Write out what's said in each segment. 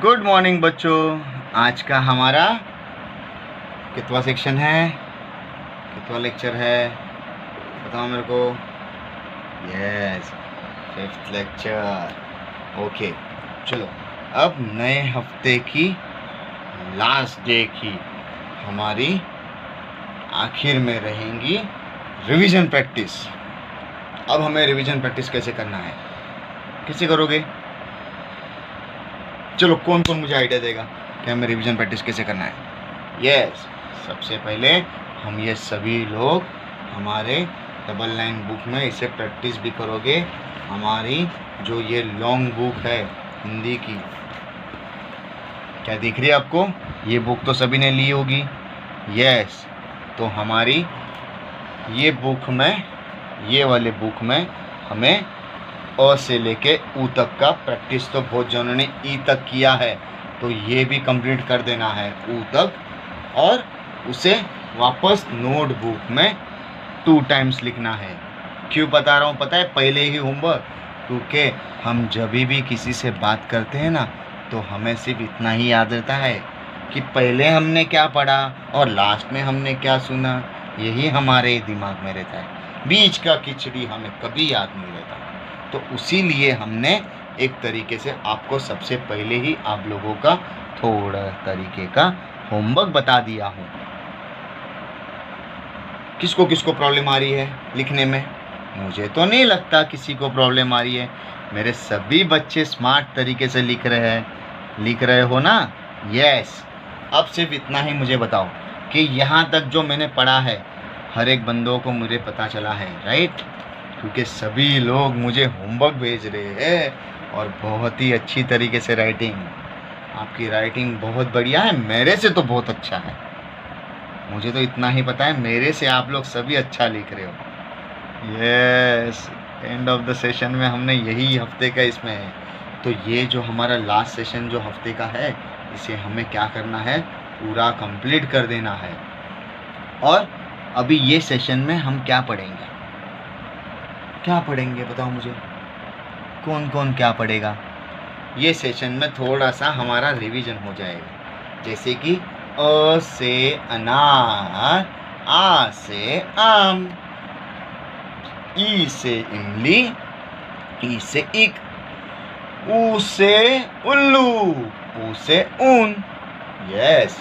Good morning बच्चों। आज का हमारा कितवा सेक्शन है, कितवा लेक्चर है, बताओ मेरे को। Yes, 5th lecture. ओके, चलो अब नए हफ्ते की लास्ट डे की हमारी आखिर में रहेंगी रिवीजन प्रैक्टिस। अब हमें रिवीजन प्रैक्टिस कैसे करना है, कैसे करोगे? चलो कौन कौन मुझे आइडिया देगा कि हमें रिवीजन प्रैक्टिस कैसे करना है? यस, सबसे पहले हम ये सभी लोग हमारे डबल लाइन बुक में इसे प्रैक्टिस भी करोगे। हमारी जो ये लॉन्ग बुक है हिंदी की, क्या दिख रही है आपको? ये बुक तो सभी ने ली होगी। यस, तो हमारी ये बुक में, ये वाले बुक में हमें अ से लेके ऊ तक का प्रैक्टिस तो बहुत जनों ने ई तक किया है, तो ये भी कंप्लीट कर देना है ऊ तक, और उसे वापस नोटबुक में 2 टाइम्स लिखना है। क्यों बता रहा हूँ पता है? पहले ही होमवर्क, क्योंकि हम जब भी किसी से बात करते हैं ना, तो हमें सिर्फ इतना ही याद रहता है कि पहले हमने क्या पढ़ा और लास्ट में हमने क्या सुना। यही हमारे दिमाग में रहता है, बीच का खिचड़ी हमें कभी याद नहीं रहता। तो उसी लिए हमने एक तरीके से आपको सबसे पहले ही आप लोगों का थोड़ा तरीके का होमवर्क बता दिया हूँ। किसको किसको प्रॉब्लम आ रही है लिखने में? मुझे तो नहीं लगता किसी को प्रॉब्लम आ रही है। मेरे सभी बच्चे स्मार्ट तरीके से लिख रहे हो ना? यस। अब सिर्फ इतना ही मुझे बताओ कि यहाँ तक जो मैंने पढ़ा है हर एक बंदों को मुझे पता चला है, राइट? क्योंकि सभी लोग मुझे होमवर्क भेज रहे हैं और बहुत ही अच्छी तरीके से राइटिंग, आपकी राइटिंग बहुत बढ़िया है, मेरे से तो बहुत अच्छा है। मुझे तो इतना ही पता है, मेरे से आप लोग सभी अच्छा लिख रहे हो। Yes, end of the session में हमने यही हफ्ते का इसमें है। तो ये जो हमारा लास्ट सेशन जो हफ्ते का है, इसे हमें क्या करना है? पूरा कंप्लीट कर देना है। और अभी ये सेशन में हम क्या पढ़ेंगे, क्या पढ़ेंगे बताओ मुझे? कौन कौन क्या पढ़ेगा? ये सेशन में थोड़ा सा हमारा रिवीजन हो जाएगा, जैसे कि अ से अनार, आ से आम, ई से इमली, ई से इक, ऊ से उल्लू, ऊ से ऊन। यस,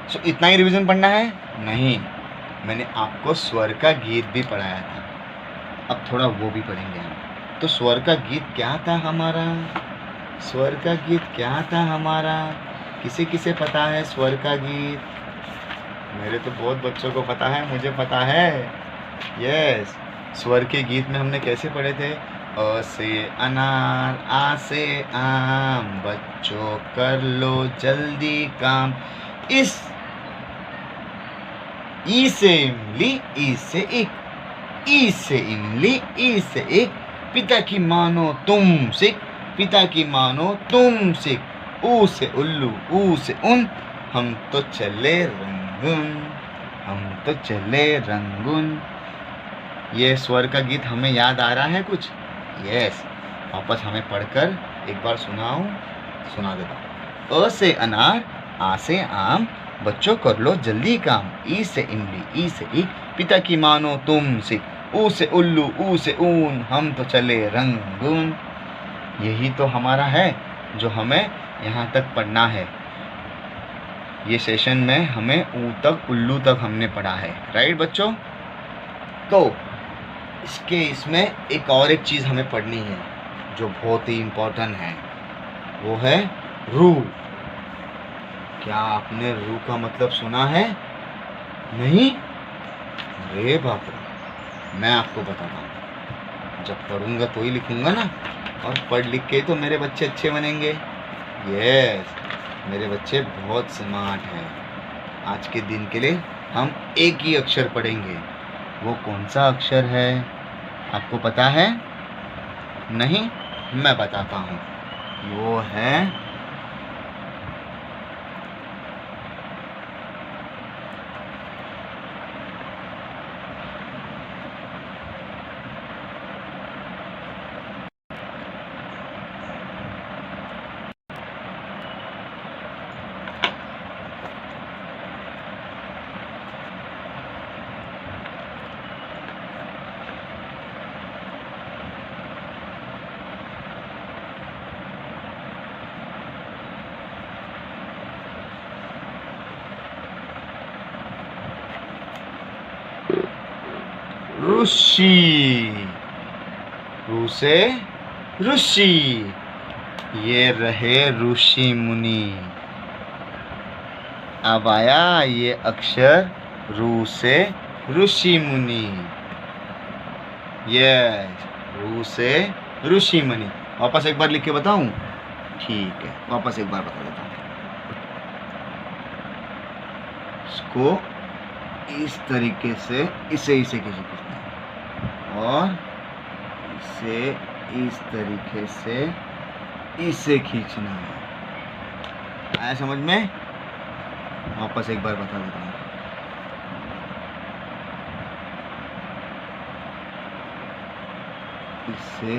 सो इतना ही रिवीजन पढ़ना है? नहीं, मैंने आपको स्वर का गीत भी पढ़ाया था, अब थोड़ा वो भी पढ़ेंगे हम। तो स्वर का गीत क्या था हमारा? स्वर का गीत क्या था हमारा? किसे किसे पता है स्वर का गीत? मेरे तो बहुत बच्चों को पता है, मुझे पता है। यस, स्वर के गीत में हमने कैसे पढ़े थे? अ से अनार, आ से आम, बच्चों कर लो जल्दी काम, इस, ई से इमली, ई से इक, ई से इमली, ई से इक, पिता की मानो तुम सिक, पिता की मानो तुम सिक, ऊ से उल्लू, ऊ से उन, हम तो चले रंगून, हम तो चले रंगून। ये स्वर का गीत हमें याद आ रहा है कुछ? यस, वापस हमें पढ़कर एक बार सुना देता हूँ। अ से अनार, आ से आम, बच्चों कर लो जल्दी काम, ई से इमली, ई से इक, पिता की मानो तुम सिक, ऊ से उल्लू, ऊ से ऊन, हम तो चले रंगून। यही तो हमारा है जो हमें यहाँ तक पढ़ना है। ये सेशन में हमें ऊ तक, उल्लू तक हमने पढ़ा है, राइट बच्चों? तो इसमें एक और एक चीज़ हमें पढ़नी है जो बहुत ही इम्पोर्टेंट है, वो है रू। क्या आपने रू का मतलब सुना है? नहीं? अरे बाप रे, मैं आपको बताता हूँ, जब पढ़ूंगा तो ही लिखूंगा ना, और पढ़ लिख के तो मेरे बच्चे अच्छे बनेंगे। यस, मेरे बच्चे बहुत स्मार्ट हैं। आज के दिन के लिए हम एक ही अक्षर पढ़ेंगे। वो कौन सा अक्षर है आपको पता है? नहीं? मैं बताता हूँ, वो है ऋषि, रू से ऋषि, ये रहे ऋषि मुनि। अब आया ये अक्षर रू से ऋषि मुनि। यस, रू से ऋषि मुनि। वापस एक बार लिख के बताऊं? ठीक है, वापस एक बार बता देता हूं। इसको इस तरीके से इसे खींचना है और इसे इस तरीके से इसे खींचना है। आया समझ में? वापस एक बार बता देता हूँ। इससे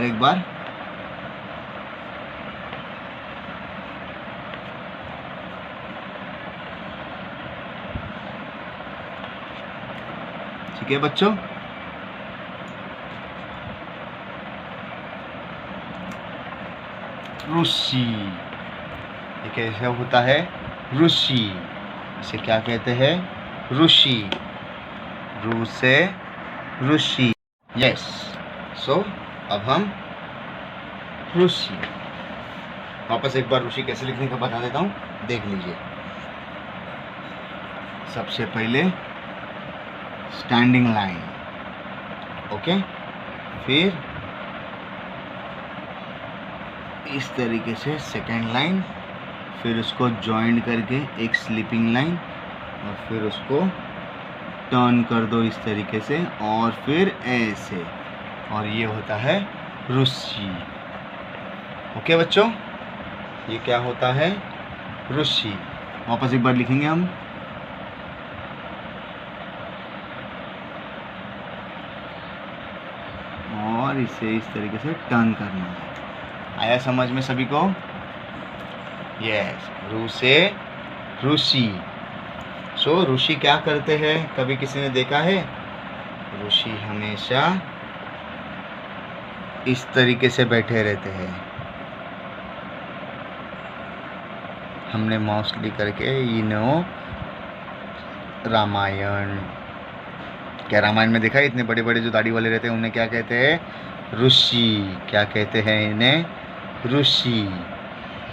एक बार। ठीक है बच्चों, ऋषि, ये कैसे होता है? ऋषि, इसे क्या कहते हैं? ऋषि, रू से ऋषि। यस, सो अब हम ऋषि। वापस एक बार ऋषि कैसे लिखने का बता देता हूँ, देख लीजिए। सबसे पहले स्टैंडिंग लाइन, ओके, फिर इस तरीके से सेकेंड लाइन, फिर उसको जॉइंट करके एक स्लीपिंग लाइन, और फिर उसको टर्न कर दो इस तरीके से, और फिर ऐसे, और ये होता है ऋषि। ओके बच्चों, ये क्या होता है? ऋषि। वापस एक बार लिखेंगे हम। और इसे इस तरीके से टर्न करना है। आया समझ में सभी को? यस, रू से ऋषि। सो ऋषि क्या करते हैं? कभी किसी ने देखा है? ऋषि हमेशा इस तरीके से बैठे रहते हैं। हमने मोस्टली करके रामायण, क्या रामायण में देखा है? इतने बड़े बड़े जो दाढ़ी वाले रहते हैं उन्हें क्या कहते हैं? ऋषि। क्या कहते हैं इन्हें? ऋषि।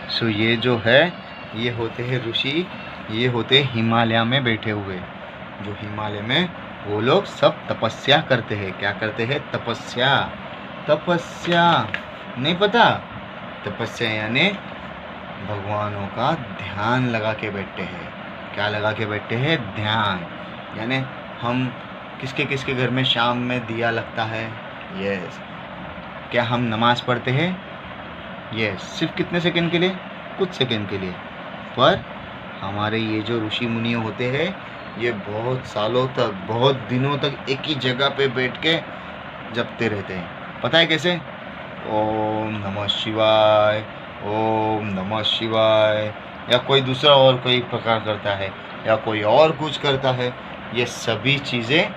सो ये जो है, ये होते हैं ऋषि। ये होते हिमालय में बैठे हुए, जो हिमालय में वो लोग सब तपस्या करते हैं। क्या करते हैं? तपस्या। तपस्या नहीं पता? तपस्या यानी भगवानों का ध्यान लगा के बैठते हैं। क्या लगा के बैठते हैं? ध्यान। यानी हम किसके किसके घर में शाम में दिया लगता है? यस। क्या हम नमाज पढ़ते हैं? यस। सिर्फ कितने सेकंड के लिए? कुछ सेकंड के लिए। पर हमारे ये जो ऋषि मुनि होते हैं, ये बहुत सालों तक, बहुत दिनों तक एक ही जगह पे बैठ के जपते रहते हैं। पता है कैसे? ओम नमः शिवाय, ओम नमः शिवाय, या कोई दूसरा और कोई प्रकार करता है, या कोई और कुछ करता है। ये सभी चीज़ें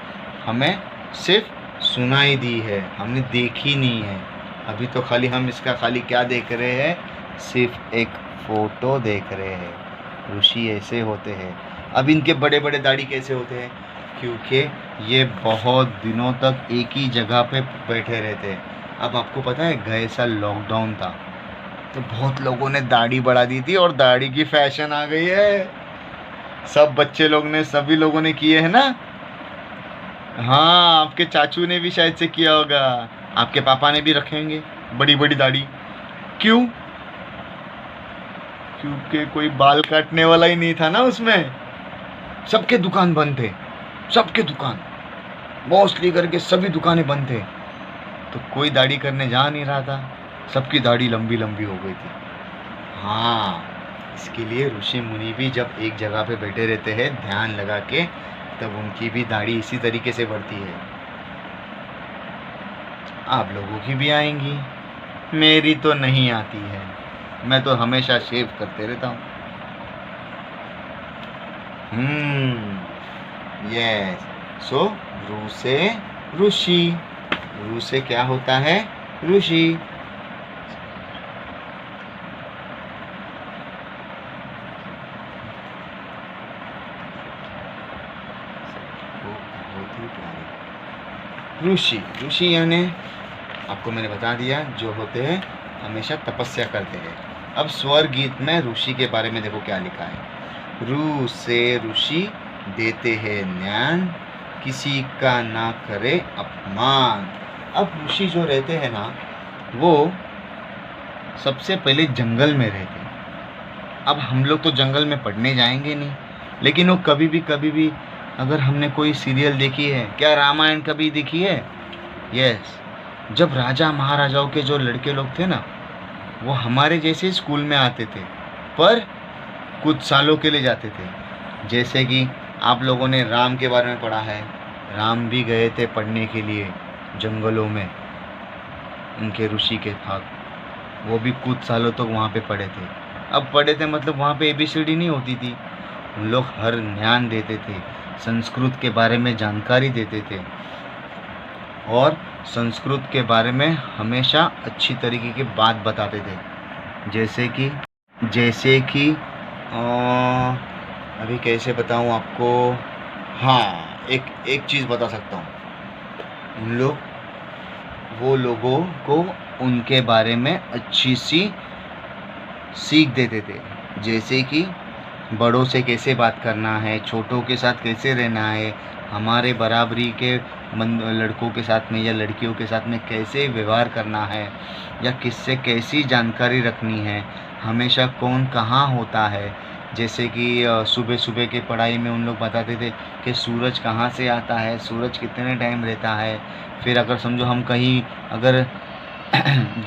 हमें सिर्फ सुनाई दी है, हमने देखी नहीं है। अभी तो खाली हम इसका खाली क्या देख रहे हैं? सिर्फ एक फ़ोटो देख रहे हैं। ऋषि ऐसे होते हैं। अब इनके बड़े बड़े दाढ़ी कैसे होते हैं? क्योंकि ये बहुत दिनों तक एक ही जगह पे बैठे रहते हैं। अब आपको पता है, गए साल लॉकडाउन था तो बहुत लोगों ने दाढ़ी बढ़ा दी थी, और दाढ़ी की फैशन आ गई है। सब बच्चे लोग ने, सभी लोगों ने किए है ना? हाँ, आपके चाचू ने भी शायद से किया होगा, आपके पापा ने भी रखेंगे बड़ी बड़ी दाढ़ी। क्यों? क्योंकि कोई बाल काटने वाला ही नहीं था ना उसमें। सबके दुकान बंद थे, सबके दुकान, मोस्टली करके सभी दुकानें बंद थे, तो कोई दाढ़ी करने जा नहीं रहा था। सबकी दाढ़ी लंबी लंबी हो गई थी। हाँ, इसके लिए ऋषि मुनि भी जब एक जगह पे बैठे रहते हैं ध्यान लगा के, तब उनकी भी दाढ़ी इसी तरीके से बढ़ती है। आप लोगों की भी आएंगी, मेरी तो नहीं आती है, मैं तो हमेशा शेव करते रहता हूँ। यस। सो रू से ऋषि। रू से क्या होता है? ऋषि। ऋषि, ऋषि यानी आपको मैंने बता दिया जो होते हैं हमेशा तपस्या करते हैं। अब स्वर गीत में ऋषि के बारे में देखो क्या लिखा है। रू से ऋषि देते हैं ज्ञान, किसी का ना करे अपमान। अब ऋषि जो रहते हैं ना, वो सबसे पहले जंगल में रहते हैं। अब हम लोग तो जंगल में पढ़ने जाएंगे नहीं, लेकिन वो कभी भी अगर हमने कोई सीरियल देखी है, क्या रामायण कभी देखी है? यस, जब राजा महाराजाओं के जो लड़के लोग थे ना, वो हमारे जैसे स्कूल में आते थे, पर कुछ सालों के लिए जाते थे। जैसे कि आप लोगों ने राम के बारे में पढ़ा है, राम भी गए थे पढ़ने के लिए जंगलों में, उनके ऋषि के साथ, वो भी कुछ सालों तक तो वहाँ पे पढ़े थे। अब पढ़े थे मतलब वहाँ पे ABCD नहीं होती थी, उन लोग हर ज्ञान देते थे, संस्कृत के बारे में जानकारी देते थे और संस्कृत के बारे में हमेशा अच्छी तरीके की बात बताते थे। जैसे कि अभी कैसे बताऊं आपको, हाँ एक चीज़ बता सकता हूँ, वो लोगों को उनके बारे में अच्छी सी सीख देते थे। जैसे कि बड़ों से कैसे बात करना है, छोटों के साथ कैसे रहना है, हमारे बराबरी के लड़कों के साथ में या लड़कियों के साथ में कैसे व्यवहार करना है, या किससे कैसी जानकारी रखनी है, हमेशा कौन कहाँ होता है। जैसे कि सुबह की पढ़ाई में उन लोग बताते थे कि सूरज कहाँ से आता है, सूरज कितने टाइम रहता है। फिर अगर समझो हम कहीं अगर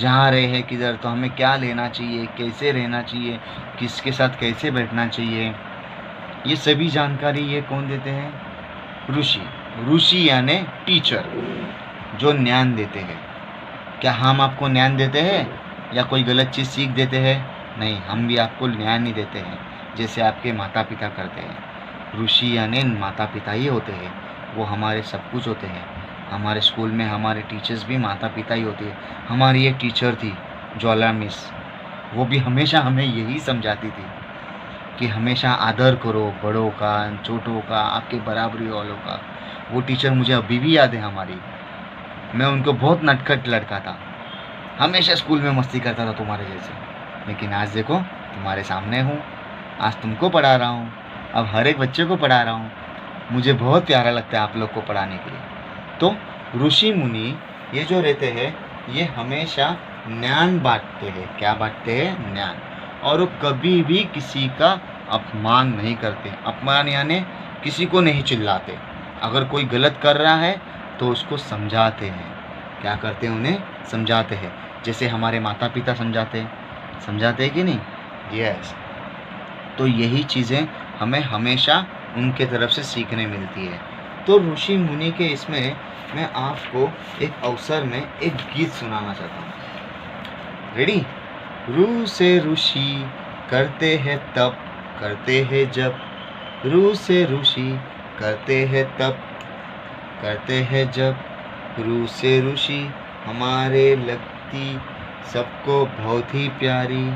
जा रहे हैं किधर, तो हमें क्या लेना चाहिए, कैसे रहना चाहिए, किसके साथ कैसे बैठना चाहिए, ये सभी जानकारी ये कौन देते हैं? ऋषि यानी टीचर, जो ज्ञान देते हैं। क्या हम आपको ज्ञान देते हैं या कोई गलत चीज़ सीख देते हैं? नहीं, हम भी आपको ज्ञान ही देते हैं जैसे आपके माता पिता करते हैं। ऋषि यानी माता पिता ही होते हैं, वो हमारे सब कुछ होते हैं। हमारे स्कूल में हमारे टीचर्स भी माता पिता ही होते हैं। हमारी एक टीचर थी ज्वाला मिस, वो भी हमेशा हमें यही समझाती थी कि हमेशा आदर करो बड़ों का, छोटों का, आपके बराबरी वालों का। वो टीचर मुझे अभी भी याद है हमारी। मैं उनको बहुत नटखट लड़का था, हमेशा स्कूल में मस्ती करता था तुम्हारे जैसे, लेकिन आज देखो तुम्हारे सामने हूँ, आज तुमको पढ़ा रहा हूँ, अब हर एक बच्चे को पढ़ा रहा हूँ। मुझे बहुत प्यारा लगता है आप लोग को पढ़ाने के लिए। तो ऋषि मुनि ये जो रहते हैं, ये हमेशा ज्ञान बांटते हैं। क्या बांटते हैं? ज्ञान। और वो कभी भी किसी का अपमान नहीं करते। अपमान यानी किसी को नहीं चिल्लाते। अगर कोई गलत कर रहा है तो उसको समझाते हैं। क्या करते हैं? उन्हें समझाते हैं, जैसे हमारे माता पिता समझाते हैं कि नहीं? यस। तो यही चीज़ें हमें हमेशा उनके तरफ से सीखने मिलती है। तो ऋषि मुनि के इसमें मैं आपको एक अवसर में एक गीत सुनाना चाहता हूँ। रेडी? रू से ऋषि करते हैं तप, करते हैं जप। रू से ऋषि करते हैं तप, करते हैं जप। रू से ऋषि हमारे लगती सबको बहुत ही प्यारी।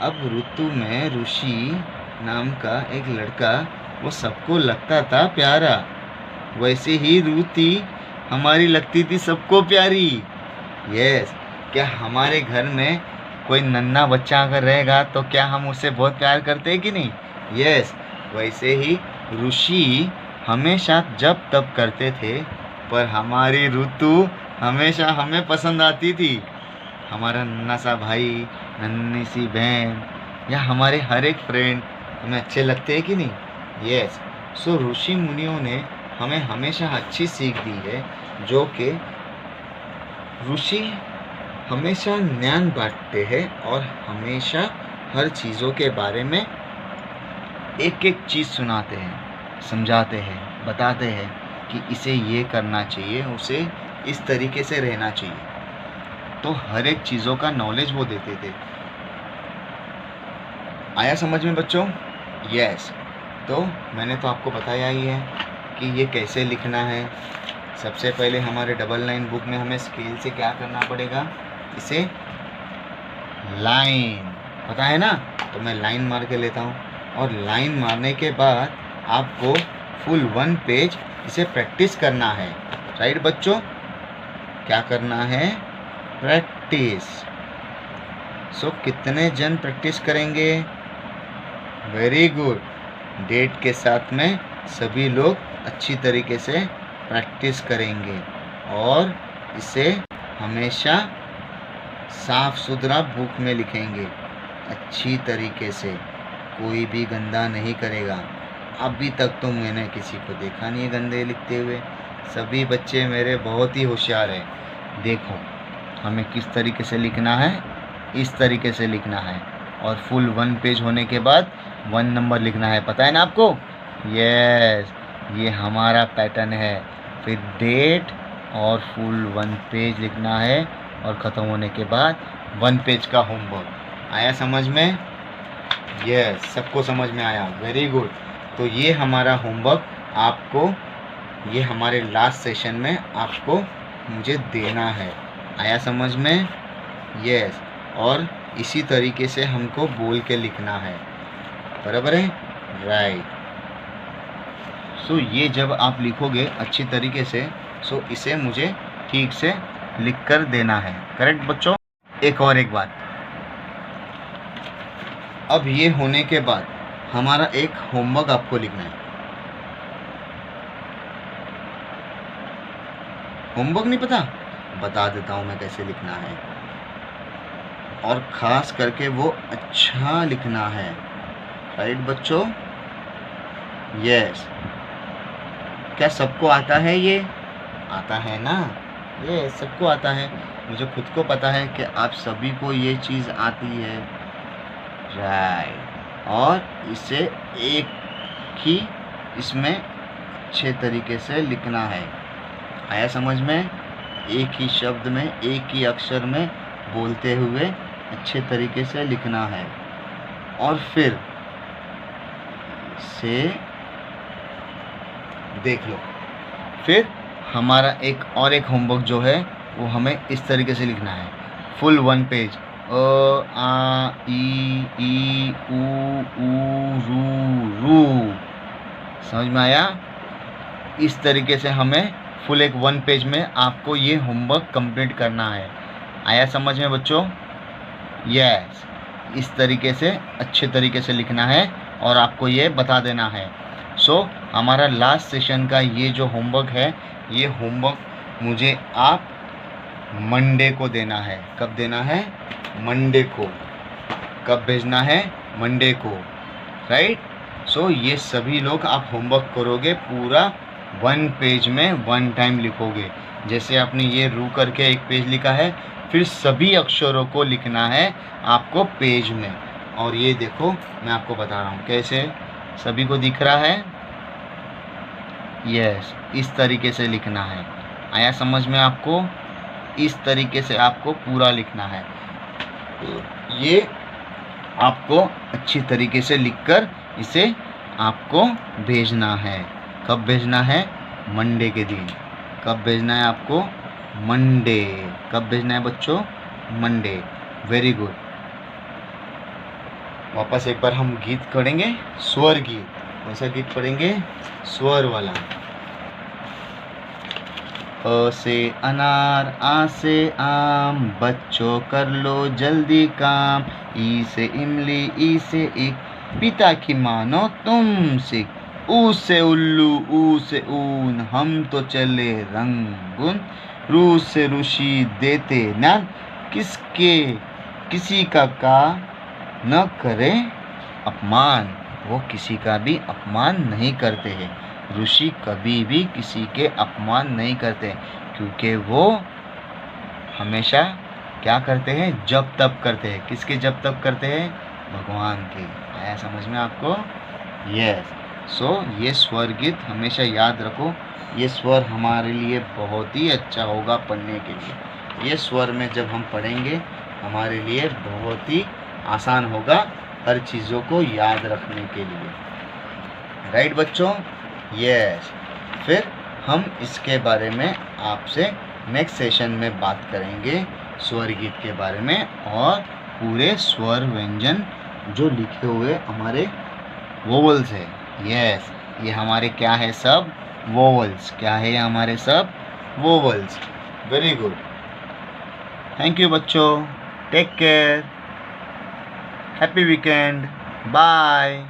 अब ऋतु में ऋषि नाम का एक लड़का, वो सबको लगता था प्यारा, वैसे ही रूती हमारी लगती थी सबको प्यारी। यस। क्या हमारे घर में कोई नन्हा बच्चा अगर रहेगा तो क्या हम उससे बहुत प्यार करते हैं कि नहीं? यस। वैसे ही ऋषि हमेशा जब तब करते थे, पर हमारी ऋतु हमेशा हमें पसंद आती थी। हमारा नन्हा सा भाई, नन्ही सी बहन या हमारे हर एक फ्रेंड हमें अच्छे लगते हैं कि नहीं? यस। सो ऋषि मुनियों ने हमें हमेशा अच्छी सीख दी है, जो कि ऋषि हमेशा ज्ञान बांटते हैं और हमेशा हर चीज़ों के बारे में एक एक चीज़ सुनाते हैं, समझाते हैं, बताते हैं कि इसे ये करना चाहिए, उसे इस तरीके से रहना चाहिए। तो हर एक चीज़ों का नॉलेज वो देते थे। आया समझ में बच्चों? यस। तो मैंने तो आपको बताया ही है कि ये कैसे लिखना है। सबसे पहले हमारे डबल लाइन बुक में हमें स्केल से क्या करना पड़ेगा, इसे लाइन, पता है ना? तो मैं लाइन मार के लेता हूँ, और लाइन मारने के बाद आपको फुल 1 पेज इसे प्रैक्टिस करना है। राइट बच्चों, क्या करना है? प्रैक्टिस। सो कितने जन प्रैक्टिस करेंगे? Very good. डेट के साथ में सभी लोग अच्छी तरीके से प्रैक्टिस करेंगे और इसे हमेशा साफ सुथरा बुक में लिखेंगे अच्छी तरीके से, कोई भी गंदा नहीं करेगा। अभी तक तो मैंने किसी को देखा नहीं है गंदे लिखते हुए, सभी बच्चे मेरे बहुत ही होशियार हैं। देखो हमें किस तरीके से लिखना है, इस तरीके से लिखना है और फुल 1 पेज होने के बाद 1 नंबर लिखना है, पता है ना आपको? यस, ये हमारा पैटर्न है। फिर डेट और फुल 1 पेज लिखना है और ख़त्म होने के बाद 1 पेज का होमवर्क। आया समझ में? यस, सबको समझ में आया, वेरी गुड। तो ये हमारा होमवर्क आपको, ये हमारे लास्ट सेशन में आपको मुझे देना है। आया समझ में? यस, और इसी तरीके से हमको बोल के लिखना है, बराबर है? राइट। सो ये जब आप लिखोगे अच्छी तरीके से, सो इसे मुझे ठीक से लिख कर देना है, करेक्ट बच्चों? एक बात, अब ये होने के बाद हमारा एक होमवर्क आपको लिखना है। होमवर्क नहीं पता? बता देता हूँ मैं कैसे लिखना है, और ख़ास करके वो अच्छा लिखना है, राइट बच्चों? यस। क्या सबको आता है? ये आता है ना? ये सबको आता है, मुझे खुद को पता है कि आप सभी को ये चीज़ आती है, राइट। और इसे एक ही इसमें अच्छे तरीके से लिखना है। आया समझ में? एक ही शब्द में, एक ही अक्षर में बोलते हुए अच्छे तरीके से लिखना है। और फिर से देख लो, फिर हमारा एक होमवर्क जो है वो हमें इस तरीके से लिखना है, फुल 1 पेज, अ आ ई ऊ रू। समझ में आया? इस तरीके से हमें फुल 1 पेज में आपको ये होमवर्क कंप्लीट करना है। आया समझ में बच्चों? यस, इस तरीके से अच्छे तरीके से लिखना है और आपको ये बता देना है। सो हमारा लास्ट सेशन का ये जो होमवर्क है, ये होमवर्क मुझे आप मंडे को देना है। कब देना है? मंडे को। कब भेजना है? मंडे को, राइट? सो ये सभी लोग आप होमवर्क करोगे, पूरा 1 पेज में 1 टाइम लिखोगे। जैसे आपने ये रू करके एक पेज लिखा है, फिर सभी अक्षरों को लिखना है आपको पेज में। और ये देखो मैं आपको बता रहा हूँ कैसे, सभी को दिख रहा है? यस, इस तरीके से लिखना है। आया समझ में आपको? इस तरीके से आपको पूरा लिखना है। ये आपको अच्छी तरीके से लिखकर इसे आपको भेजना है। कब भेजना है? मंडे के दिन। कब भेजना है आपको? मंडे। कब भेजना है बच्चों? मंडे। Very good. वापस एक बार हम गीत पढ़ेंगे, स्वर गीत। कौन गीत पढ़ेंगे? स्वर वाला। अ से अनार, आ से आम, बच्चों कर लो जल्दी काम। ई से इमली, ई से ईख, पिता की मानो तुम सीख। ऊ से उल्लू, ऊ से ऊन, हम तो चले रंगून। रू से ऋषि देते ज्ञान, किसी का न करे अपमान। वो किसी का भी अपमान नहीं करते हैं। ऋषि कभी भी किसी के अपमान नहीं करते, क्योंकि वो हमेशा क्या करते हैं? जप तप करते हैं। किसके जप तप करते हैं? भगवान के। आया समझ में आपको? यस। सो ये स्वर गीत हमेशा याद रखो। ये स्वर हमारे लिए बहुत ही अच्छा होगा पढ़ने के लिए। ये स्वर में जब हम पढ़ेंगे हमारे लिए बहुत ही आसान होगा हर चीज़ों को याद रखने के लिए, राइट बच्चों? यस। फिर हम इसके बारे में आपसे नेक्स्ट सेशन में बात करेंगे, स्वर गीत के बारे में, और पूरे स्वर व्यंजन जो लिखे हुए हमारे वोवल्स है। यस, ये हमारे क्या है? सब वोवल्स। क्या है? हमारे सब vowels. Very good. Thank you बच्चों, take care, happy weekend, bye.